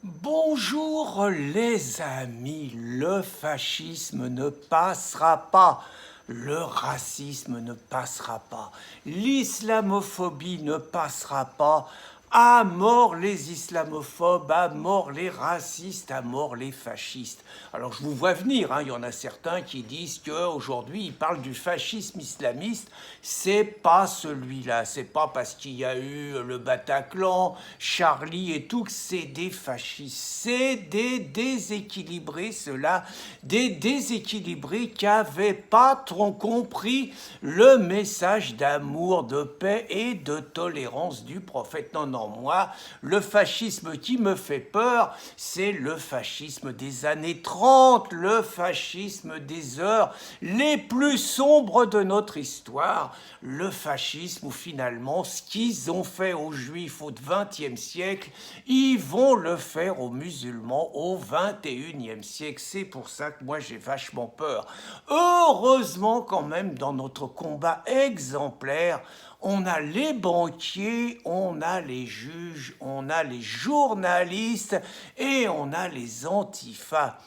Bonjour les amis, le fascisme ne passera pas, le racisme ne passera pas, l'islamophobie ne passera pas. À mort les islamophobes, à mort les racistes, à mort les fascistes. Alors je vous vois venir, il y en a certains qui disent qu'aujourd'hui ils parlent du fascisme islamiste. C'est pas celui-là, c'est pas parce qu'il y a eu le Bataclan, Charlie et tout que c'est des fascistes. C'est des déséquilibrés, ceux-là, des déséquilibrés qui n'avaient pas trop compris le message d'amour, de paix et de tolérance du prophète. Non, non, moi, le fascisme qui me fait peur, c'est le fascisme des années 30, le fascisme des heures les plus sombres de notre histoire, le fascisme où finalement ce qu'ils ont fait aux juifs au XXe siècle, ils vont le faire aux musulmans au XXIe siècle. C'est pour ça que moi j'ai vachement peur. Heureusement quand même dans notre combat exemplaire, on a les banquiers, on a les juges, on a les journalistes et on a les antifas.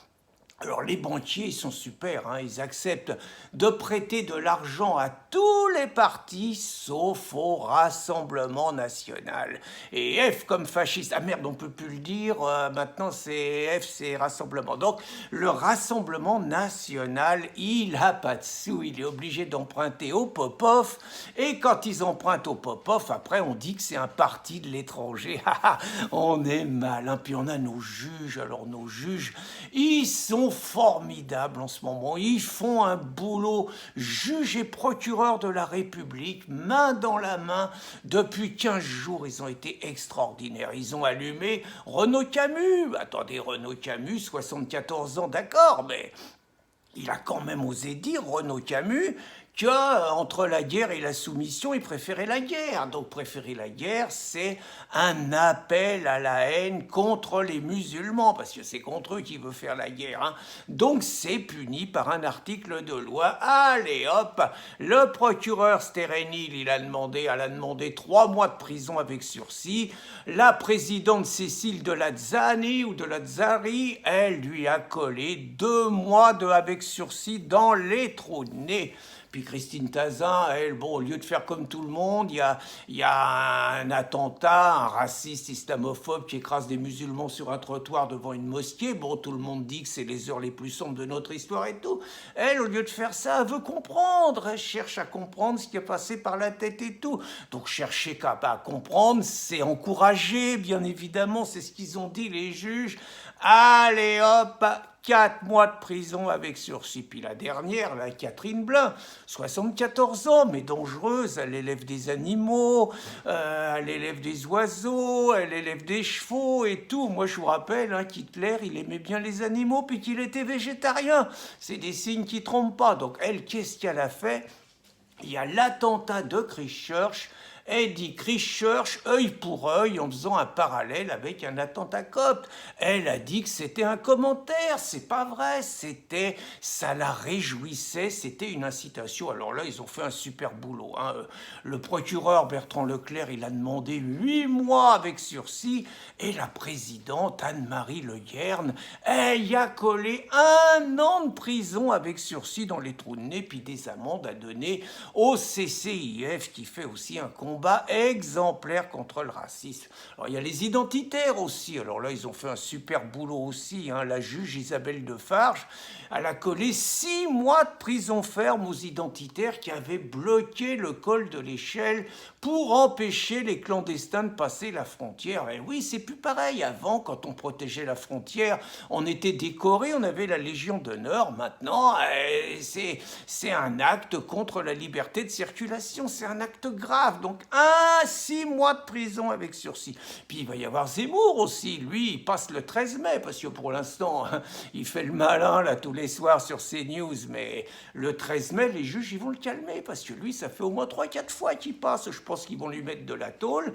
Alors les banquiers, ils sont super, ils acceptent de prêter de l'argent à tous les partis, sauf au Rassemblement national. Et F comme fasciste, ah merde, on peut plus le dire, maintenant c'est F, c'est Rassemblement. Donc le Rassemblement national, il a pas de sous, il est obligé d'emprunter au Popov, et quand ils empruntent au Popov, après on dit que c'est un parti de l'étranger. On est malin, puis on a nos juges, alors nos juges, ils sont formidables en ce moment. Ils font un boulot, juges et procureurs de la République, main dans la main. Depuis 15 jours, ils ont été extraordinaires. Ils ont allumé Renaud Camus. Attendez, Renaud Camus, 74 ans, d'accord, mais il a quand même osé dire, Renaud Camus, qu'entre la guerre et la soumission, il préférait la guerre. Donc préférer la guerre, c'est un appel à la haine contre les musulmans, parce que c'est contre eux qu'il veut faire la guerre. Donc c'est puni par un article de loi. Allez hop, le procureur Sterenil, elle a demandé 3 mois de prison avec sursis. La présidente Cécile de Lazzani ou de Lazzari, elle lui a collé 2 mois avec sursis dans les trous de nez. Puis Christine Tazin, elle, bon, au lieu de faire comme tout le monde, il y a un attentat, un raciste islamophobe qui écrase des musulmans sur un trottoir devant une mosquée. Bon, tout le monde dit que c'est les heures les plus sombres de notre histoire et tout. Elle, au lieu de faire ça, elle veut comprendre. Elle cherche à comprendre ce qui est passé par la tête et tout. Donc chercher à comprendre, c'est encourager, bien évidemment, c'est ce qu'ils ont dit les juges. Allez hop, 4 mois de prison avec sursis. Puis la dernière, la Catherine Blin, 74 ans, mais dangereuse. Elle élève des animaux, elle élève des oiseaux, elle élève des chevaux et tout. Moi, je vous rappelle qu'Hitler, il aimait bien les animaux puis qu'il était végétarien. C'est des signes qui ne trompent pas. Donc elle, qu'est-ce qu'elle a fait? Il y a l'attentat de Christchurch. Elle dit Christchurch, œil pour œil, en faisant un parallèle avec un attentat copte. Elle a dit que c'était un commentaire, c'est pas vrai, ça la réjouissait, c'était une incitation. Alors là, ils ont fait un super boulot. Le procureur Bertrand Leclerc, il a demandé 8 mois avec sursis, et la présidente Anne-Marie Le Guen, elle y a collé 1 an de prison avec sursis dans les trous de nez, puis des amendes à donner au CCIF, qui fait aussi un combat exemplaire contre le racisme. Alors il y a les identitaires aussi, alors là ils ont fait un super boulot aussi, la juge Isabelle Defarge, elle a collé 6 mois de prison ferme aux identitaires qui avaient bloqué le col de l'Échelle pour empêcher les clandestins de passer la frontière. Et oui, c'est plus pareil. Avant, quand on protégeait la frontière, on était décoré, on avait la Légion d'honneur. Maintenant, c'est un acte contre la liberté de circulation, c'est un acte grave. Donc 6 mois de prison avec sursis. Puis il va y avoir Zemmour aussi. Lui, il passe le 13 mai, parce que pour l'instant, il fait le malin là tous les soirs sur CNews. Mais le 13 mai, les juges, ils vont le calmer, parce que lui, ça fait au moins 3-4 fois qu'il passe. Je pense qu'ils vont lui mettre de la tôle.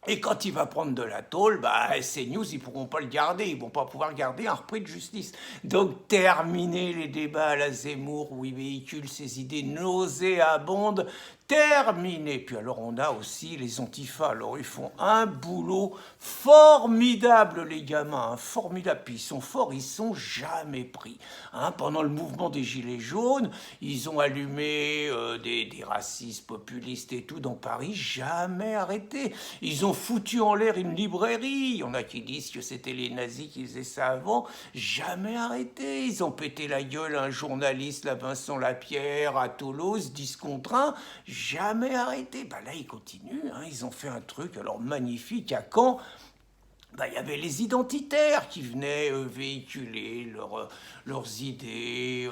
Et quand il va prendre de la tôle, CNews, ils pourront pas le garder. Ils vont pas pouvoir garder un repris de justice. Donc, terminer les débats à la Zemmour où il véhicule ses idées nauséabondes, terminé. Puis alors on a aussi les antifas. Alors ils font un boulot formidable, les gamins, hein, formidable. Puis ils sont forts, ils sont jamais pris. Hein, pendant le mouvement des Gilets jaunes, ils ont allumé des racistes populistes et tout dans Paris, jamais arrêté. Ils ont foutu en l'air une librairie. Il y en a qui disent que c'était les nazis qui faisaient ça avant, jamais arrêté. Ils ont pété la gueule à un journaliste, là, Vincent Lapierre, à Toulouse, 10 contre 1, jamais arrêté. Bah là, ils continuent, hein. Ils ont fait un truc alors magnifique à Caen. Bah, il y avait les identitaires qui venaient véhiculer leurs idées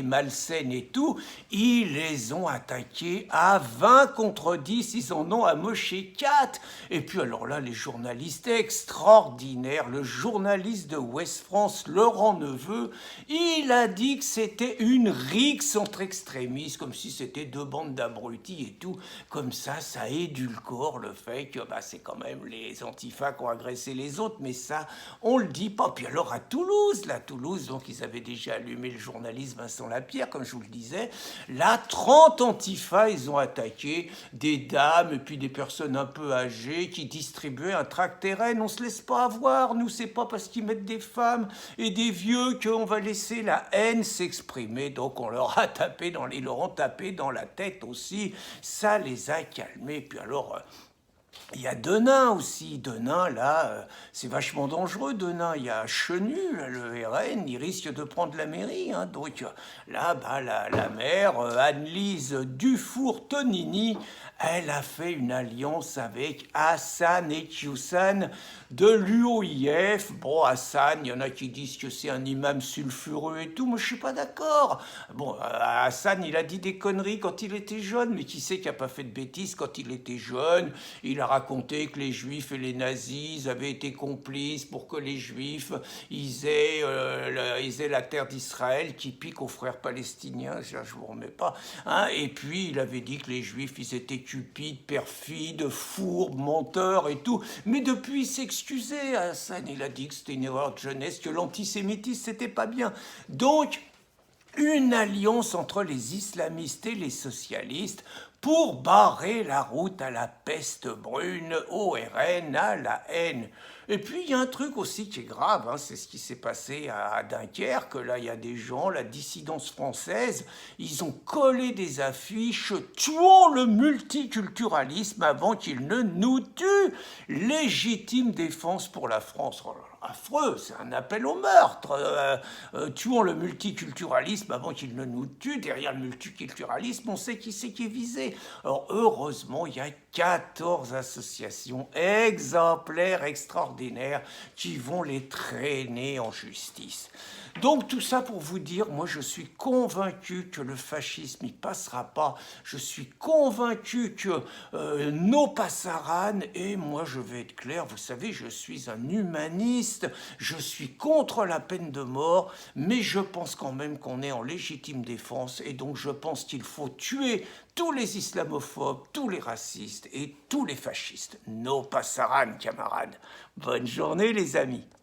malsaines et tout. Ils les ont attaqués à 20 contre 10, ils en ont amoché 4. Et puis alors là, les journalistes extraordinaires, le journaliste de Ouest France, Laurent Neveu, il a dit que c'était une rixe entre extrémistes, comme si c'était deux bandes d'abrutis et tout. Comme ça édulcore le fait que c'est quand même les antifas qui ont agressé les autres, mais ça, on le dit pas. Puis alors à Toulouse, donc ils avaient déjà allumé le journaliste Vincent Lapierre, comme je vous le disais, là, 30 antifas, ils ont attaqué des dames et puis des personnes un peu âgées qui distribuaient un tractérène. On se laisse pas avoir, nous, c'est pas parce qu'ils mettent des femmes et des vieux qu'on va laisser la haine s'exprimer, donc on leur a tapé ils leur ont tapé dans la tête aussi, ça les a calmés. Puis alors... il y a Denain aussi. Denain, là, c'est vachement dangereux, Denain. Il y a Chenu, le RN, il risque de prendre la mairie. Hein. Donc là, la maire, Anne-Lise Dufour-Tonini, elle a fait une alliance avec Hassan Echiousan de l'UOIF. Bon, Hassan, il y en a qui disent que c'est un imam sulfureux et tout. Moi, je suis pas d'accord. Bon, Hassan, il a dit des conneries quand il était jeune, mais qui c'est qui a pas fait de bêtises quand il était jeune? Il a raconté que les juifs et les nazis avaient été complices pour que les juifs ils aient la terre d'Israël qui pique aux frères palestiniens, je vous remets pas. Hein. Et puis il avait dit que les juifs ils étaient cupides, perfides, fourbes, menteurs et tout. Mais depuis il s'excusait, Hassan, il a dit que c'était une erreur de jeunesse, que l'antisémitisme c'était pas bien. Donc une alliance entre les islamistes et les socialistes pour barrer la route à la peste brune, au RN, à la haine. Et puis il y a un truc aussi qui est grave, hein, c'est ce qui s'est passé à Dunkerque. Là, il y a des gens, la dissidence française, ils ont collé des affiches « Tuons le multiculturalisme avant qu'il ne nous tue ». Légitime défense pour la France. Oh là là. Affreux, c'est un appel au meurtre. Tuons le multiculturalisme avant qu'il ne nous tue. Derrière le multiculturalisme, on sait qui c'est qui est visé. Alors heureusement, il y a 14 associations exemplaires, extraordinaires, qui vont les traîner en justice. Donc tout ça pour vous dire, moi je suis convaincu que le fascisme il passera pas. Je suis convaincu que nos passaranes, et moi je vais être clair, vous savez, je suis un humaniste, je suis contre la peine de mort, mais je pense quand même qu'on est en légitime défense, et donc je pense qu'il faut tuer tous les islamophobes, tous les racistes et tous les fascistes. Nos passaranes, camarades. Bonne journée les amis.